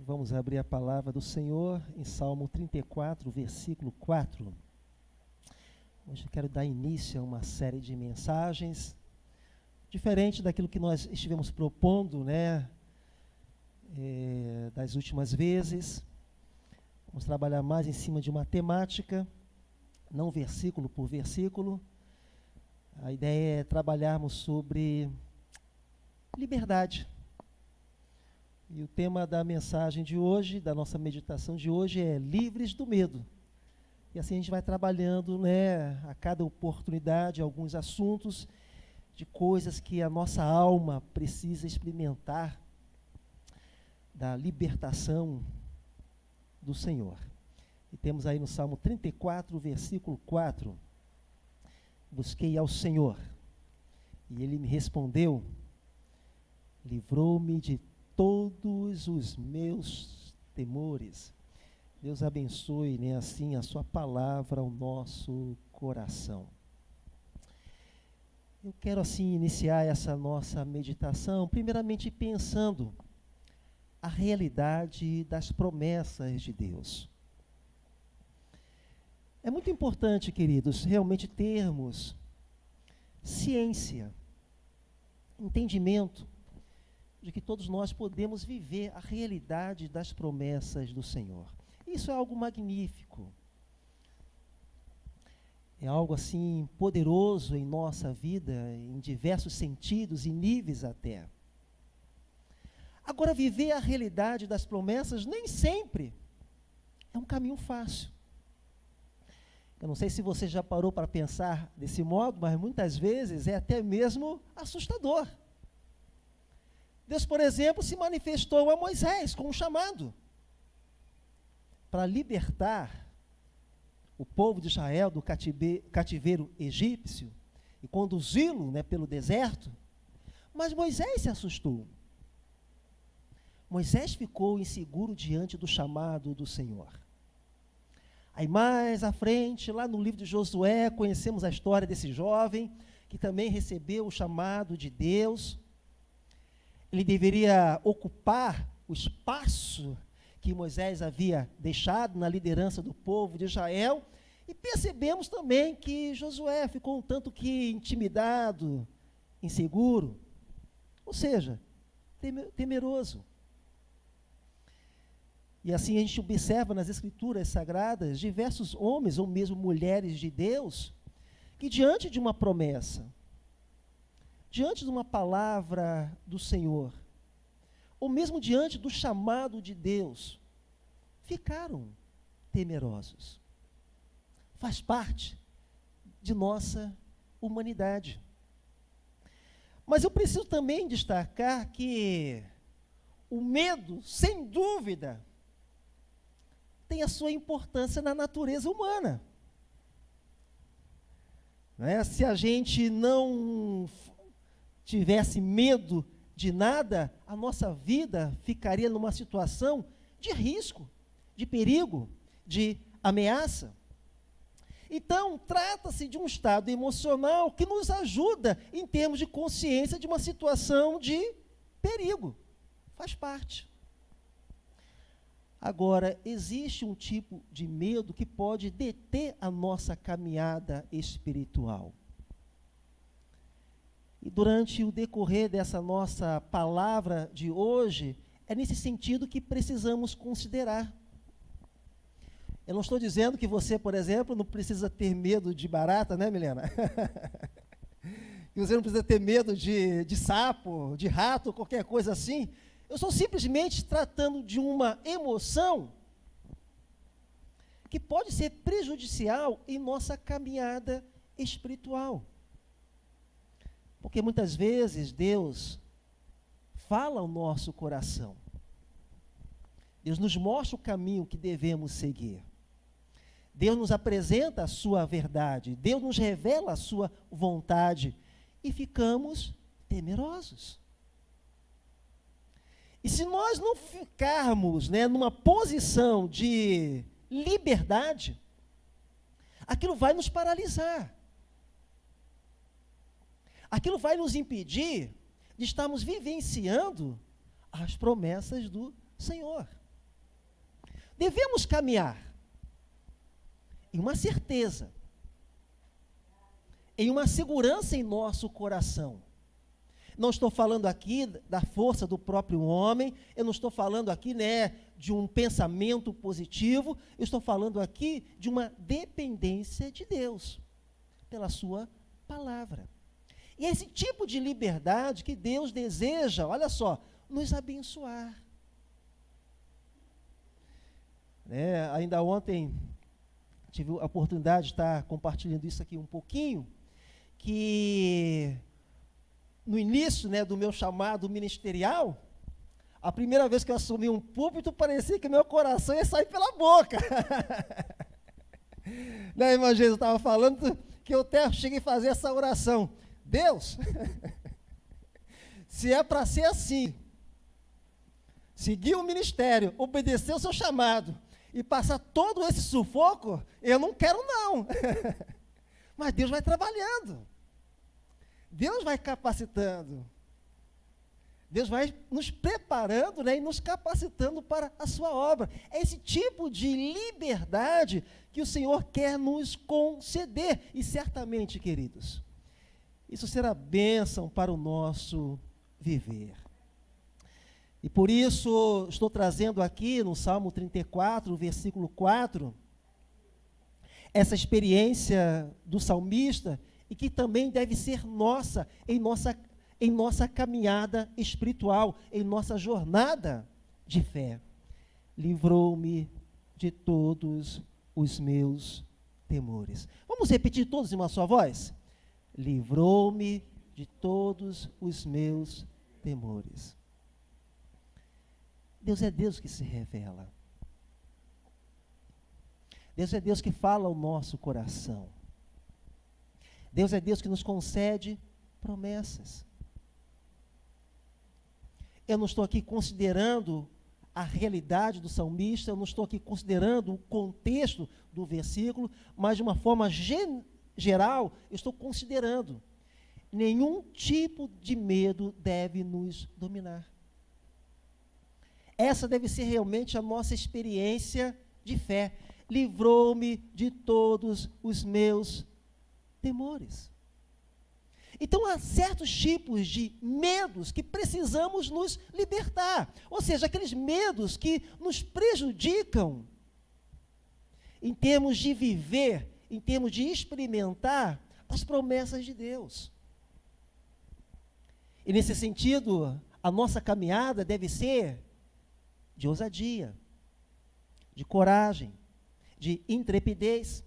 Vamos abrir a palavra do Senhor em Salmo 34, versículo 4. Hoje eu quero dar início a uma série de mensagens, diferente daquilo que nós estivemos propondo, das últimas vezes. Vamos trabalhar mais em cima de uma temática, não versículo por versículo. A ideia é trabalharmos sobre liberdade. E o tema da mensagem de hoje, da nossa meditação de hoje, é livres do medo. E assim a gente vai trabalhando, a cada oportunidade, alguns assuntos de coisas que a nossa alma precisa experimentar da libertação do Senhor. E temos aí no Salmo 34, versículo 4, busquei ao Senhor, e Ele me respondeu, livrou-me de todos os meus temores. Deus abençoe, assim, a sua palavra ao nosso coração. Eu quero, assim, iniciar essa nossa meditação, primeiramente pensando a realidade das promessas de Deus. É muito importante, queridos, realmente termos ciência, entendimento, de que todos nós podemos viver a realidade das promessas do Senhor. Isso é algo magnífico. É algo assim poderoso em nossa vida, em diversos sentidos e níveis até. Agora, viver a realidade das promessas nem sempre é um caminho fácil. Eu não sei se você já parou para pensar desse modo, mas muitas vezes é até mesmo assustador. Deus, por exemplo, se manifestou a Moisés com um chamado para libertar o povo de Israel do cativeiro egípcio e conduzi-lo pelo deserto. Mas Moisés se assustou. Moisés ficou inseguro diante do chamado do Senhor. Aí mais à frente, lá no livro de Josué, conhecemos a história desse jovem que também recebeu o chamado de Deus. Ele deveria ocupar o espaço que Moisés havia deixado na liderança do povo de Israel. E percebemos também que Josué ficou um tanto que intimidado, inseguro, ou seja, temeroso. E assim a gente observa nas Escrituras Sagradas diversos homens ou mesmo mulheres de Deus que diante de uma promessa, diante de uma palavra do Senhor, ou mesmo diante do chamado de Deus, ficaram temerosos. Faz parte de nossa humanidade. Mas eu preciso também destacar que o medo, sem dúvida, tem a sua importância na natureza humana. Se a gente não tivesse medo de nada, a nossa vida ficaria numa situação de risco, de perigo, de ameaça. Então, trata-se de um estado emocional que nos ajuda em termos de consciência de uma situação de perigo. Faz parte. Agora, existe um tipo de medo que pode deter a nossa caminhada espiritual. E durante o decorrer dessa nossa palavra de hoje, é nesse sentido que precisamos considerar. Eu não estou dizendo que você, por exemplo, não precisa ter medo de barata, Milena? Que você não precisa ter medo de sapo, de rato, qualquer coisa assim. Eu estou simplesmente tratando de uma emoção que pode ser prejudicial em nossa caminhada espiritual. Porque muitas vezes Deus fala ao nosso coração. Deus nos mostra o caminho que devemos seguir. Deus nos apresenta a sua verdade. Deus nos revela a sua vontade. E ficamos temerosos. E se nós não ficarmos numa posição de liberdade, aquilo vai nos paralisar. Aquilo vai nos impedir de estarmos vivenciando as promessas do Senhor. Devemos caminhar em uma certeza, em uma segurança em nosso coração. Não estou falando aqui da força do próprio homem, eu não estou falando aqui, de um pensamento positivo, eu estou falando aqui de uma dependência de Deus, pela sua palavra. E é esse tipo de liberdade que Deus deseja, olha só, nos abençoar. Ainda ontem tive a oportunidade de estar compartilhando isso aqui um pouquinho, que no início, do meu chamado ministerial, a primeira vez que eu assumi um púlpito, parecia que meu coração ia sair pela boca. Irmã Jesus, eu estava falando que eu até cheguei a fazer essa oração. Deus, se é para ser assim, seguir o ministério, obedecer o seu chamado e passar todo esse sufoco, eu não quero não. Mas Deus vai trabalhando. Deus vai capacitando. Deus vai nos preparando, e nos capacitando para a sua obra. É esse tipo de liberdade que o Senhor quer nos conceder. E certamente, queridos, isso será bênção para o nosso viver. E por isso, estou trazendo aqui no Salmo 34, versículo 4, essa experiência do salmista, e que também deve ser nossa, em nossa caminhada espiritual, em nossa jornada de fé. Livrou-me de todos os meus temores. Vamos repetir todos em uma só voz? Livrou-me de todos os meus temores. Deus é Deus que se revela. Deus é Deus que fala ao nosso coração. Deus é Deus que nos concede promessas. Eu não estou aqui considerando a realidade do salmista, eu não estou aqui considerando o contexto do versículo, mas de uma forma geral, eu estou considerando. Nenhum tipo de medo deve nos dominar. Essa deve ser realmente a nossa experiência de fé. Livrou-me de todos os meus temores. Então, há certos tipos de medos que precisamos nos libertar. Ou seja, aqueles medos que nos prejudicam em termos de viver, em termos de experimentar as promessas de Deus. E nesse sentido, a nossa caminhada deve ser de ousadia, de coragem, de intrepidez.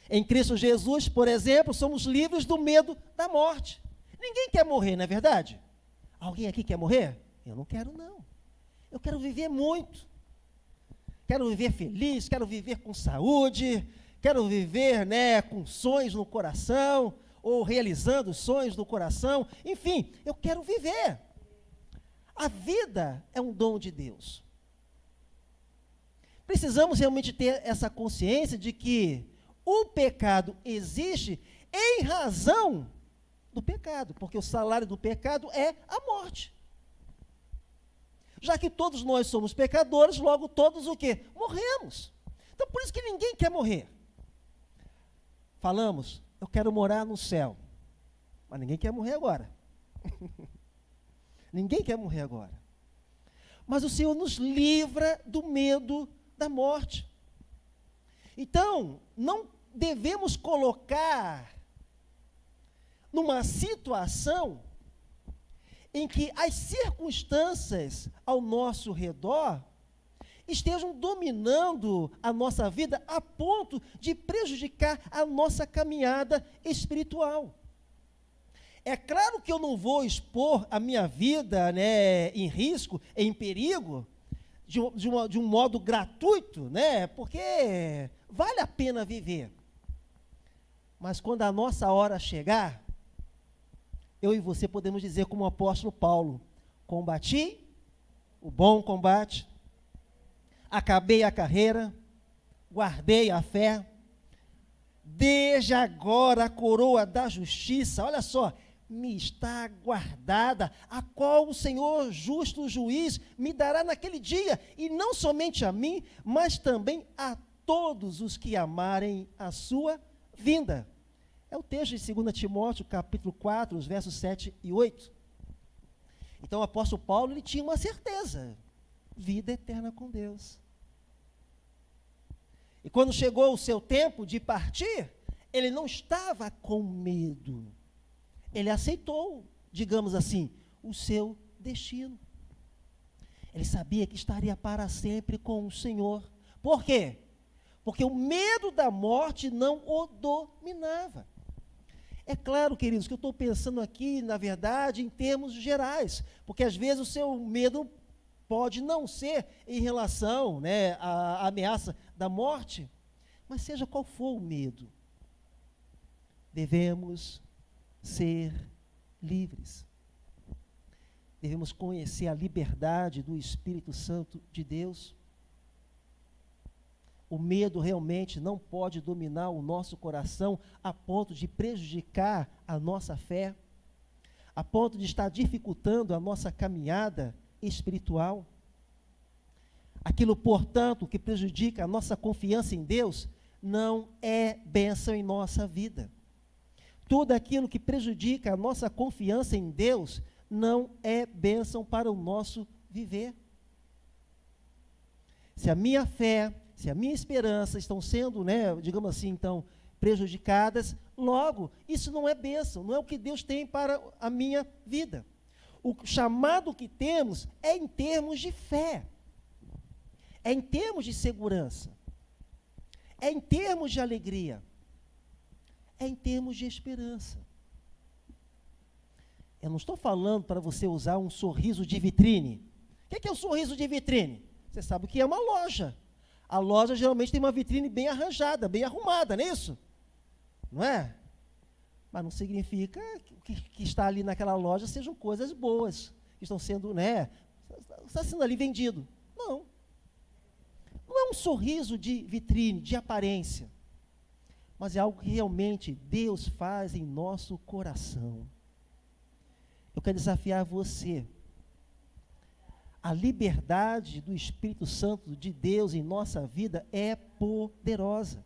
Em Cristo Jesus, por exemplo, somos livres do medo da morte. Ninguém quer morrer, não é verdade? Alguém aqui quer morrer? Eu não quero, não. Eu quero viver muito. Quero viver feliz, quero viver com saúde, quero viver, com sonhos no coração, ou realizando sonhos no coração. Enfim, eu quero viver. A vida é um dom de Deus. Precisamos realmente ter essa consciência de que o pecado existe em razão do pecado, porque o salário do pecado é a morte. Já que todos nós somos pecadores, logo todos o quê? Morremos. Então, por isso que ninguém quer morrer. Falamos, eu quero morar no céu, mas ninguém quer morrer agora. Ninguém quer morrer agora. Mas o Senhor nos livra do medo da morte. Então, não devemos colocar numa situação em que as circunstâncias ao nosso redor estejam dominando a nossa vida a ponto de prejudicar a nossa caminhada espiritual. É claro que eu não vou expor a minha vida, em risco, em perigo, de um modo gratuito, porque vale a pena viver. Mas quando a nossa hora chegar, eu e você podemos dizer como o apóstolo Paulo: combati o bom combate, acabei a carreira, guardei a fé, desde agora a coroa da justiça, olha só, me está guardada, a qual o Senhor, justo juiz, me dará naquele dia, e não somente a mim, mas também a todos os que amarem a sua vinda. É o texto de 2 Timóteo, capítulo 4, os versos 7 e 8. Então o apóstolo Paulo, ele tinha uma certeza, vida eterna com Deus. E quando chegou o seu tempo de partir, ele não estava com medo. Ele aceitou, digamos assim, o seu destino. Ele sabia que estaria para sempre com o Senhor. Por quê? Porque o medo da morte não o dominava. É claro, queridos, que eu estou pensando aqui, na verdade, em termos gerais, porque às vezes o seu medo pode não ser em relação, né, à ameaça da morte, mas seja qual for o medo, devemos ser livres. Devemos conhecer a liberdade do Espírito Santo de Deus. O medo realmente não pode dominar o nosso coração a ponto de prejudicar a nossa fé, a ponto de estar dificultando a nossa caminhada espiritual. Aquilo, portanto, que prejudica a nossa confiança em Deus, não é bênção em nossa vida. Tudo aquilo que prejudica a nossa confiança em Deus, não é bênção para o nosso viver. Se a minha fé, se a minha esperança estão sendo, né, digamos assim, então, prejudicadas, logo, isso não é bênção, não é o que Deus tem para a minha vida. O chamado que temos é em termos de fé, é em termos de segurança, é em termos de alegria, é em termos de esperança. Eu não estou falando para você usar um sorriso de vitrine. O que é o sorriso de vitrine? Você sabe o que é uma loja. A loja geralmente tem uma vitrine bem arranjada, bem arrumada, não é isso? Não é? Mas não significa que está ali naquela loja sejam coisas boas, que estão sendo, né, está sendo ali vendido. Não. Não é um sorriso de vitrine, de aparência, mas é algo que realmente Deus faz em nosso coração. Eu quero desafiar você. A liberdade do Espírito Santo de Deus em nossa vida é poderosa,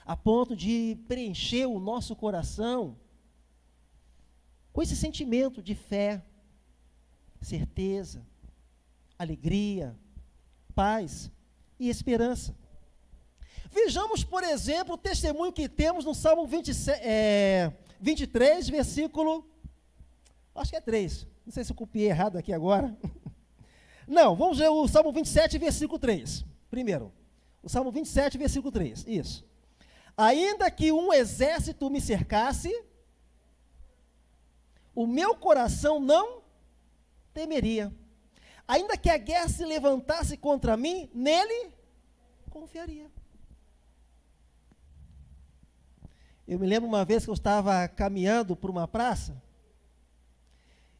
a ponto de preencher o nosso coração com esse sentimento de fé, certeza, alegria, paz e esperança. Vejamos, por exemplo, o testemunho que temos no Salmo 23, versículo, acho que é 3, não sei se eu copiei errado aqui agora. Não, vamos ver o Salmo 27, versículo 3. Primeiro, o Salmo 27, versículo 3, isso. Ainda que um exército me cercasse, o meu coração não temeria. Ainda que a guerra se levantasse contra mim, nele confiaria. Eu me lembro uma vez que eu estava caminhando por uma praça,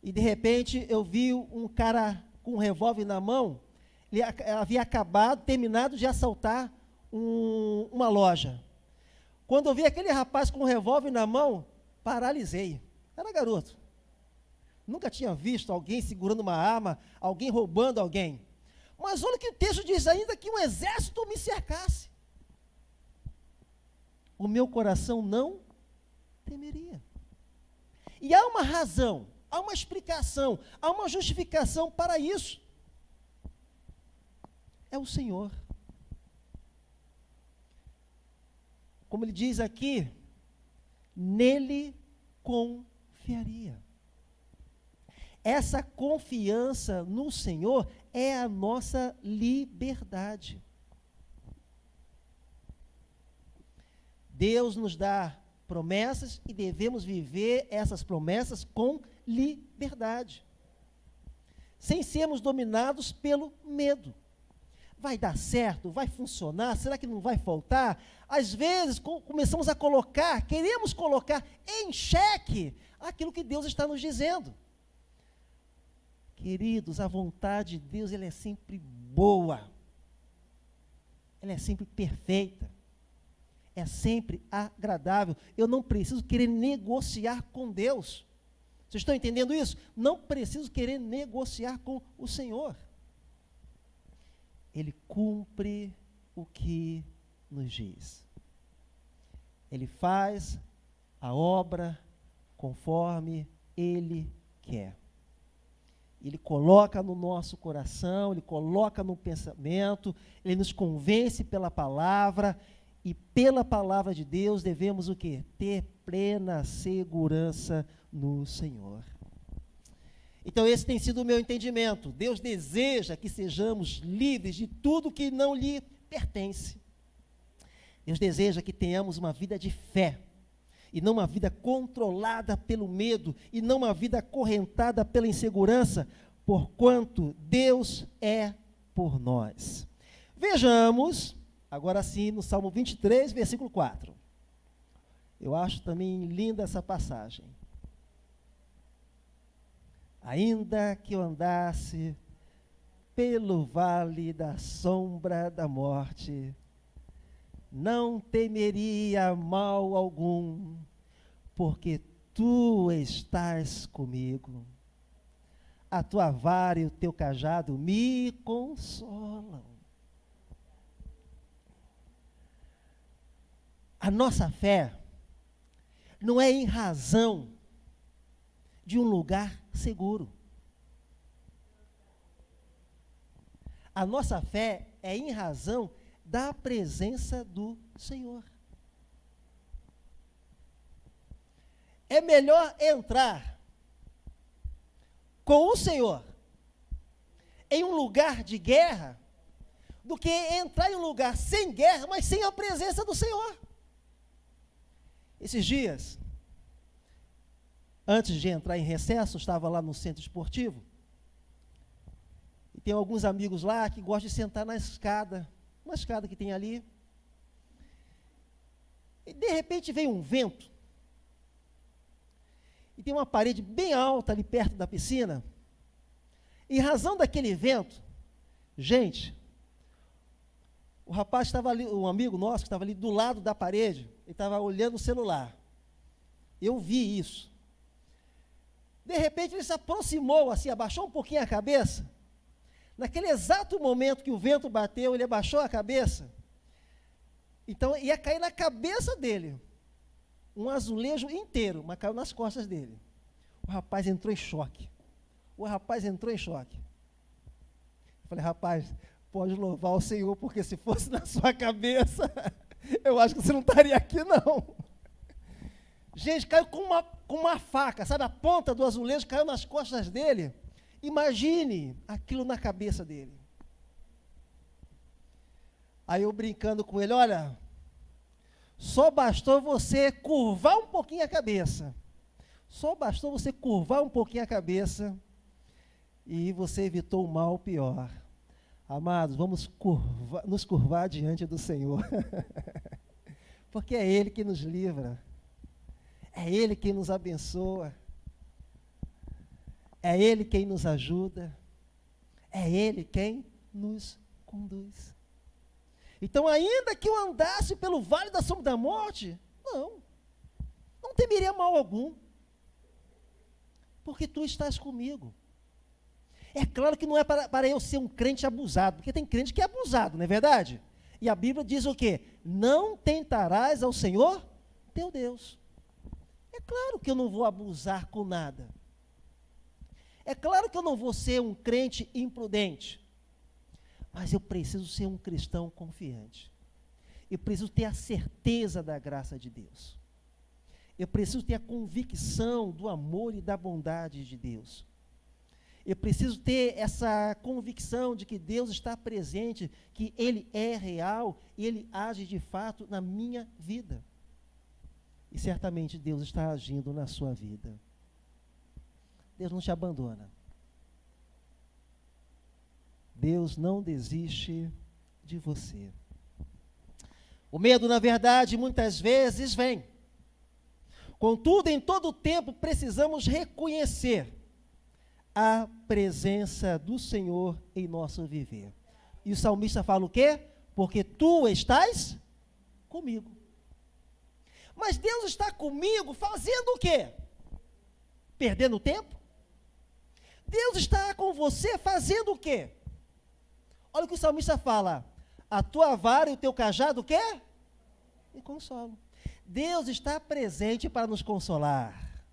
e de repente eu vi um cara com um revólver na mão. Ele havia terminado de assaltar uma loja. Quando eu vi aquele rapaz com um revólver na mão, paralisei. Era garoto. Nunca tinha visto alguém segurando uma arma, alguém roubando alguém. Mas olha o que o texto diz, ainda que um exército me cercasse, o meu coração não temeria. E há uma razão, há uma explicação, há uma justificação para isso. É o Senhor. Como ele diz aqui, nele confiaria. Essa confiança no Senhor é a nossa liberdade. Deus nos dá promessas e devemos viver essas promessas com liberdade, sem sermos dominados pelo medo. Vai dar certo? Vai funcionar? Será que não vai faltar? Às vezes começamos a queremos colocar em xeque aquilo que Deus está nos dizendo. Queridos, a vontade de Deus, ela é sempre boa, ela é sempre perfeita, é sempre agradável. Eu não preciso querer negociar com Deus. Vocês estão entendendo isso? Não preciso querer negociar com o Senhor. Ele cumpre o que nos diz. Ele faz a obra conforme Ele quer. Ele coloca no nosso coração, Ele coloca no pensamento, Ele nos convence pela palavra, e pela palavra de Deus devemos o quê? Ter plena segurança no Senhor. Então esse tem sido o meu entendimento. Deus deseja que sejamos livres de tudo que não lhe pertence. Deus deseja que tenhamos uma vida de fé, e não uma vida controlada pelo medo, e não uma vida acorrentada pela insegurança, porquanto Deus é por nós. Vejamos, agora sim, no Salmo 23, versículo 4. Eu acho também linda essa passagem. Ainda que eu andasse pelo vale da sombra da morte, não temeria mal algum, porque tu estás comigo. A tua vara e o teu cajado me consolam. A nossa fé não é em razão de um lugar seguro. A nossa fé é em razão da presença do Senhor. É melhor entrar com o Senhor em um lugar de guerra do que entrar em um lugar sem guerra, mas sem a presença do Senhor. Esses dias, antes de entrar em recesso, eu estava lá no centro esportivo, e tem alguns amigos lá que gostam de sentar na escada, uma escada que tem ali, e de repente veio um vento, e tem uma parede bem alta ali perto da piscina. Em razão daquele vento, gente, o rapaz estava ali, um amigo nosso que estava ali do lado da parede, ele estava olhando o celular. Eu vi isso. De repente ele se aproximou assim, abaixou um pouquinho a cabeça. Naquele exato momento que o vento bateu, ele abaixou a cabeça. Então ia cair na cabeça dele um azulejo inteiro, mas caiu nas costas dele. O rapaz entrou em choque. Eu falei, rapaz, pode louvar o Senhor, porque se fosse na sua cabeça, eu acho que você não estaria aqui, não. Gente, caiu com uma faca, sabe? A ponta do azulejo caiu nas costas dele. Imagine aquilo na cabeça dele. Aí eu brincando com ele, olha, só bastou você curvar um pouquinho a cabeça. E você evitou o mal pior. Amados, vamos nos curvar diante do Senhor. Porque é Ele que nos livra. É Ele quem nos abençoa. É Ele quem nos ajuda. É Ele quem nos conduz. Então, ainda que eu andasse pelo vale da sombra da morte, não temeria mal algum, porque tu estás comigo. É claro que não é para eu ser um crente abusado, porque tem crente que é abusado, não é verdade? E a Bíblia diz o quê? Não tentarás ao Senhor teu Deus. É claro que eu não vou abusar com nada. É claro que eu não vou ser um crente imprudente. Mas eu preciso ser um cristão confiante. Eu preciso ter a certeza da graça de Deus. Eu preciso ter a convicção do amor e da bondade de Deus. Eu preciso ter essa convicção de que Deus está presente, que Ele é real e Ele age de fato na minha vida. E certamente Deus está agindo na sua vida. Deus não te abandona. Deus não desiste de você. O medo, na verdade, muitas vezes vem. Contudo, em todo tempo, precisamos reconhecer a presença do Senhor em nosso viver. E o salmista fala o quê? Porque tu estás comigo. Mas Deus está comigo fazendo o quê? Perdendo tempo? Deus está com você fazendo o quê? Olha o que o salmista fala: a tua vara e o teu cajado o quê? Me consolam. Deus está presente para nos consolar.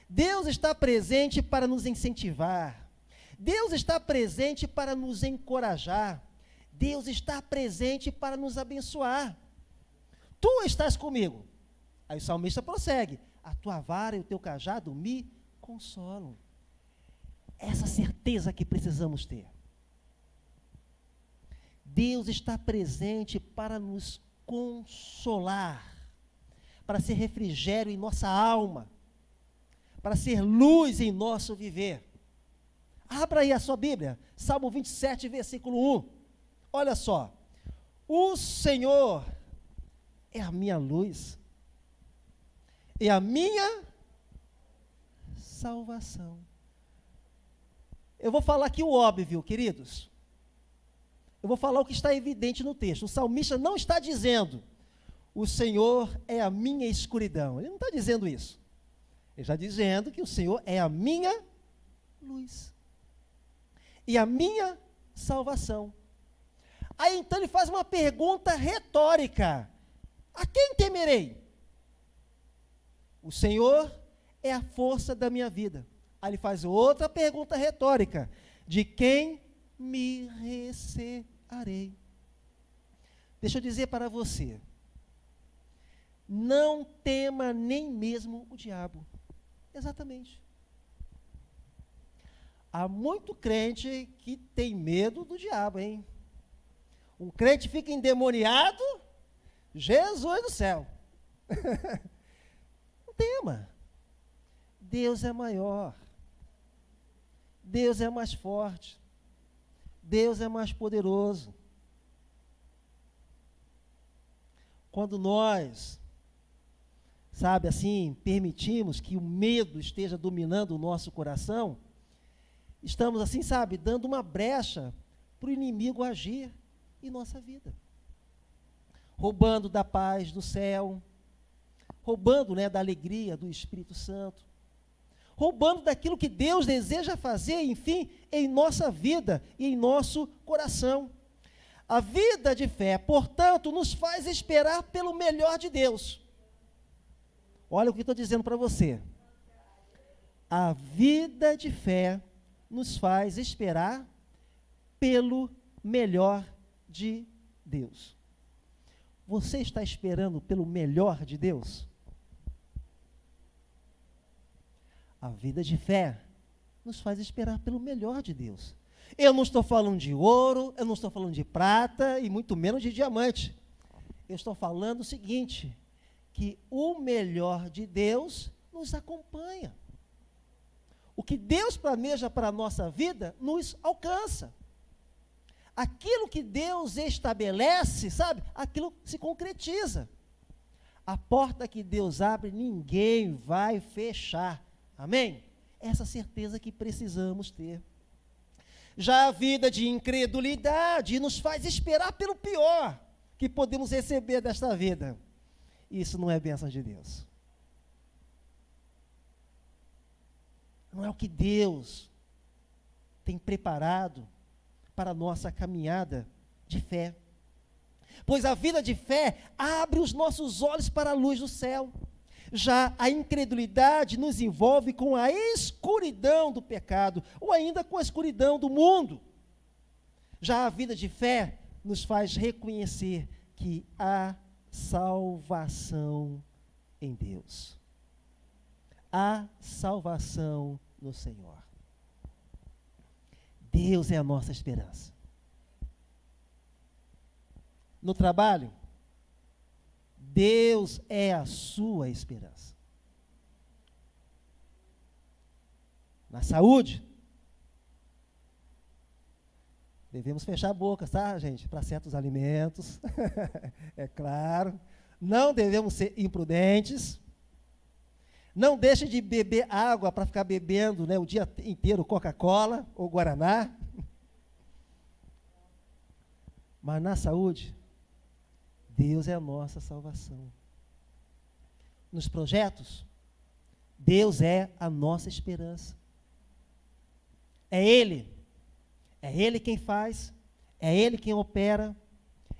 Deus está presente para nos incentivar. Deus está presente para nos encorajar. Deus está presente para nos abençoar. Tu estás comigo. Aí o salmista prossegue: a tua vara e o teu cajado me consolam. Essa certeza que precisamos ter. Deus está presente para nos consolar, para ser refrigério em nossa alma, para ser luz em nosso viver. Abra aí a sua Bíblia, Salmo 27, versículo 1. Olha só: o Senhor é a minha luz e a minha salvação. Eu vou falar aqui o óbvio, queridos. Eu vou falar o que está evidente no texto. O salmista não está dizendo: o Senhor é a minha escuridão. Ele não está dizendo isso. Ele está dizendo que o Senhor é a minha luz e a minha salvação. Aí então ele faz uma pergunta retórica: a quem temerei? O Senhor é a força da minha vida. Aí ele faz outra pergunta retórica: de quem me recearei? Deixa eu dizer para você: não tema nem mesmo o diabo. Exatamente. Há muito crente que tem medo do diabo, hein? Um crente fica endemoniado, Jesus do céu. Não tema. Deus é maior. Deus é mais forte. Deus é mais poderoso. Quando nós, sabe assim, permitimos que o medo esteja dominando o nosso coração, estamos assim, sabe, dando uma brecha para o inimigo agir em nossa vida. Roubando da paz do céu, roubando, né, da alegria do Espírito Santo, roubando daquilo que Deus deseja fazer, enfim, em nossa vida e em nosso coração. A vida de fé, portanto, nos faz esperar pelo melhor de Deus. Olha o que estou dizendo para você. A vida de fé nos faz esperar pelo melhor de Deus. Você está esperando pelo melhor de Deus? A vida de fé nos faz esperar pelo melhor de Deus. Eu não estou falando de ouro, eu não estou falando de prata e muito menos de diamante. Eu estou falando o seguinte: que o melhor de Deus nos acompanha. O que Deus planeja para a nossa vida nos alcança. Aquilo que Deus estabelece, sabe, aquilo se concretiza. A porta que Deus abre, ninguém vai fechar. Amém? Essa certeza que precisamos ter. Já a vida de incredulidade nos faz esperar pelo pior que podemos receber desta vida. Isso não é bênção de Deus. Não é o que Deus tem preparado para a nossa caminhada de fé. Pois a vida de fé abre os nossos olhos para a luz do céu. Já a incredulidade nos envolve com a escuridão do pecado, ou ainda com a escuridão do mundo. Já a vida de fé nos faz reconhecer que há salvação em Deus. Há salvação no Senhor. Deus é a nossa esperança. No trabalho, Deus é a sua esperança. Na saúde, devemos fechar a boca, tá, gente? Para certos alimentos, é claro. Não devemos ser imprudentes. Não deixe de beber água para ficar bebendo, né, o dia inteiro Coca-Cola ou Guaraná. Mas na saúde, Deus é a nossa salvação. nos projetos, Deus é a nossa esperança. É Ele quem faz, é Ele quem opera,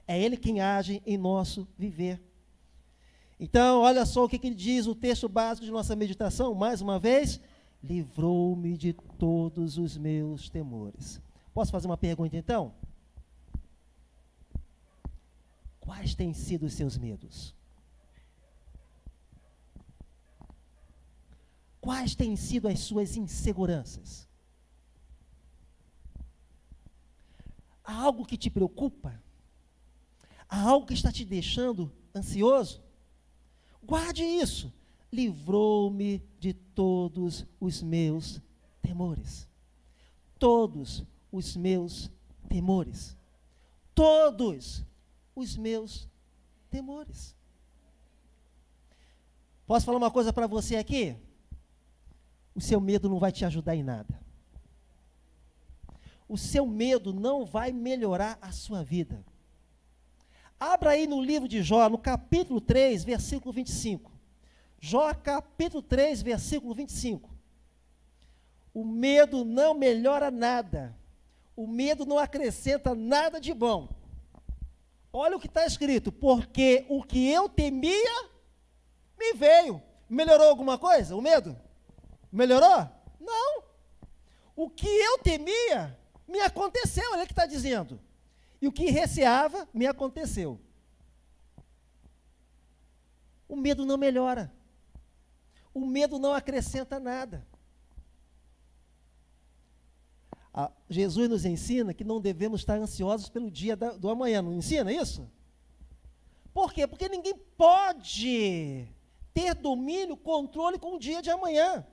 é Ele quem age em nosso viver. Então, olha só o que diz o texto básico de nossa meditação, mais uma vez, livrou-me de todos os meus temores. Posso fazer uma pergunta então? Quais têm sido os seus medos? Quais têm sido as suas inseguranças? Há algo que te preocupa? Há algo que está te deixando ansioso? Guarde isso. Livrou-me de todos os meus temores. Todos os meus temores. Todos os meus temores. Posso falar uma coisa para você aqui? O seu medo não vai te ajudar em nada. O seu medo não vai melhorar a sua vida. Abra aí no livro de Jó, no capítulo 3, versículo 25. Jó, capítulo 3, versículo 25. O medo não melhora nada. O medo não acrescenta nada de bom. Olha o que está escrito. Porque o que eu temia, me veio. Melhorou alguma coisa? O medo? Melhorou? Não. O que eu temia, me aconteceu. Olha o que está dizendo. E o que receava, me aconteceu. O medo não melhora. O medo não acrescenta nada. Jesus nos ensina que não devemos estar ansiosos pelo dia do amanhã. Não ensina isso? Por quê? Porque ninguém pode ter domínio, controle com o dia de amanhã.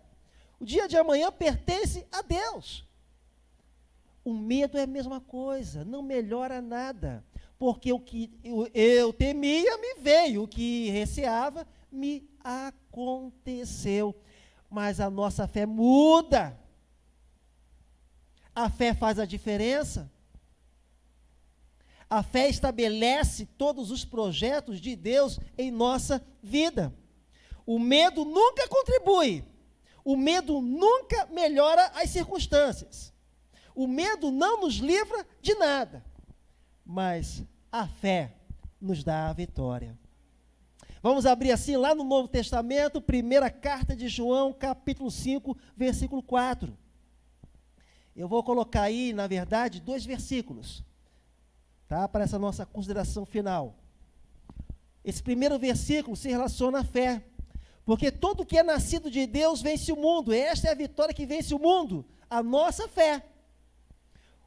O dia de amanhã pertence a Deus. O medo é a mesma coisa, não melhora nada, porque o que eu temia me veio, o que receava me aconteceu. Mas a nossa fé muda. A fé faz a diferença. A fé estabelece todos os projetos de Deus em nossa vida. O medo nunca contribui. O medo nunca melhora as circunstâncias. O medo não nos livra de nada, mas a fé nos dá a vitória. Vamos abrir assim lá no Novo Testamento, primeira carta de João, capítulo 5, versículo 4. Eu vou colocar aí, na verdade, 2 versículos, tá? Para essa nossa consideração final. Esse primeiro versículo se relaciona à fé, porque todo que é nascido de Deus vence o mundo. Esta é a vitória que vence o mundo, a nossa fé.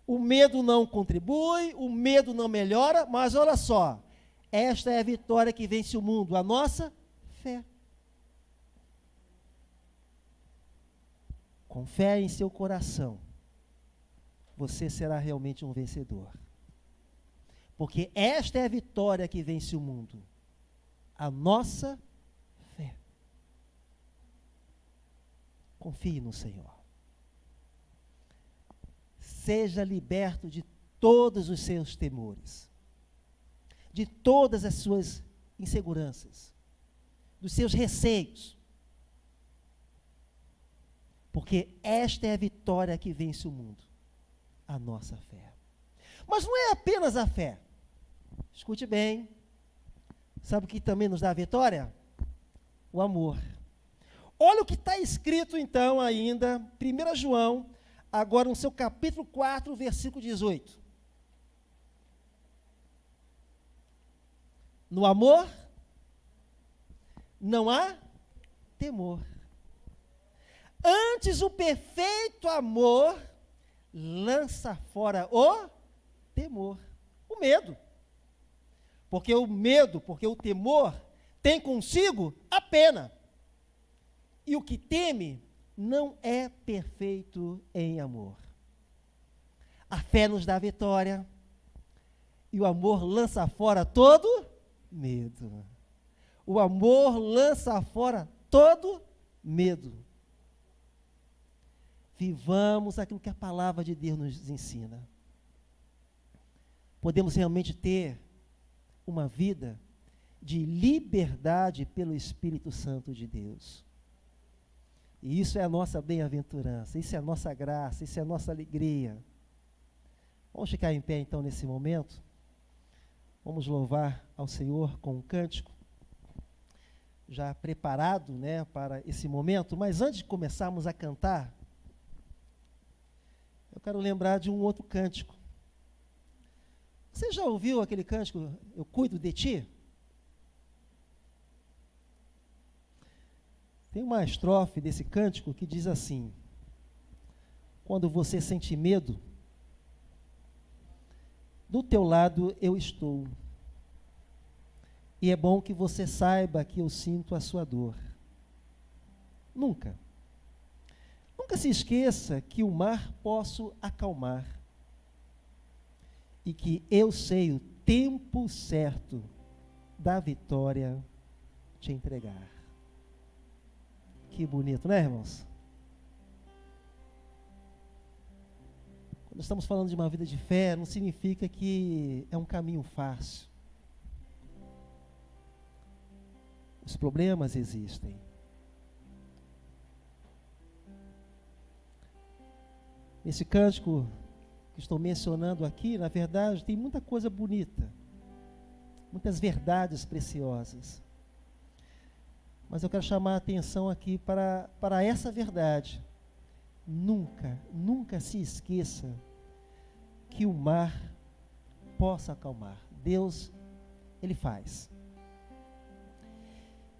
O medo não contribui, o medo não melhora, mas olha só, esta é a vitória que vence o mundo, a nossa fé. Com fé em seu coração, você será realmente um vencedor. Porque esta é a vitória que vence o mundo, a nossa fé. Confie no Senhor. Seja liberto de todos os seus temores, de todas as suas inseguranças, dos seus receios, porque esta é a vitória que vence o mundo, a nossa fé. Mas não é apenas a fé, escute bem, sabe o que também nos dá a vitória? O amor. Olha o que está escrito então ainda, 1 João, agora no seu capítulo 4, versículo 18. No amor não há temor. Antes o perfeito amor lança fora o temor, o medo. Porque o temor tem consigo a pena. E o que teme não é perfeito em amor. A fé nos dá vitória e o amor lança fora todo medo. O amor lança fora todo medo. Vivamos aquilo que a palavra de Deus nos ensina. Podemos realmente ter uma vida de liberdade pelo Espírito Santo de Deus. E isso é a nossa bem-aventurança, isso é a nossa graça, isso é a nossa alegria. Vamos ficar em pé então nesse momento. Vamos louvar ao Senhor com um cântico, já preparado, né, para esse momento. Mas antes de começarmos a cantar, eu quero lembrar de um outro cântico. Você já ouviu aquele cântico, Eu Cuido de Ti? Tem uma estrofe desse cântico que diz assim: quando você sente medo, do teu lado eu estou. E é bom que você saiba que eu sinto a sua dor. Nunca se esqueça que o mar posso acalmar e que eu sei o tempo certo da vitória te entregar. Que bonito, né, irmãos? Quando estamos falando de uma vida de fé, não significa que é um caminho fácil. Os problemas existem. Esse cântico que estou mencionando aqui, na verdade, tem muita coisa bonita, muitas verdades preciosas. Mas eu quero chamar a atenção aqui para essa verdade. Nunca se esqueça que o mar possa acalmar. Deus, Ele faz.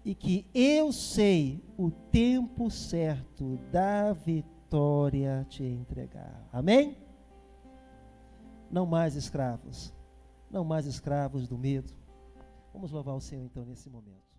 E que eu sei o tempo certo da vitória te entregar. Amém? Não mais escravos. Não mais escravos do medo. Vamos louvar o Senhor então nesse momento.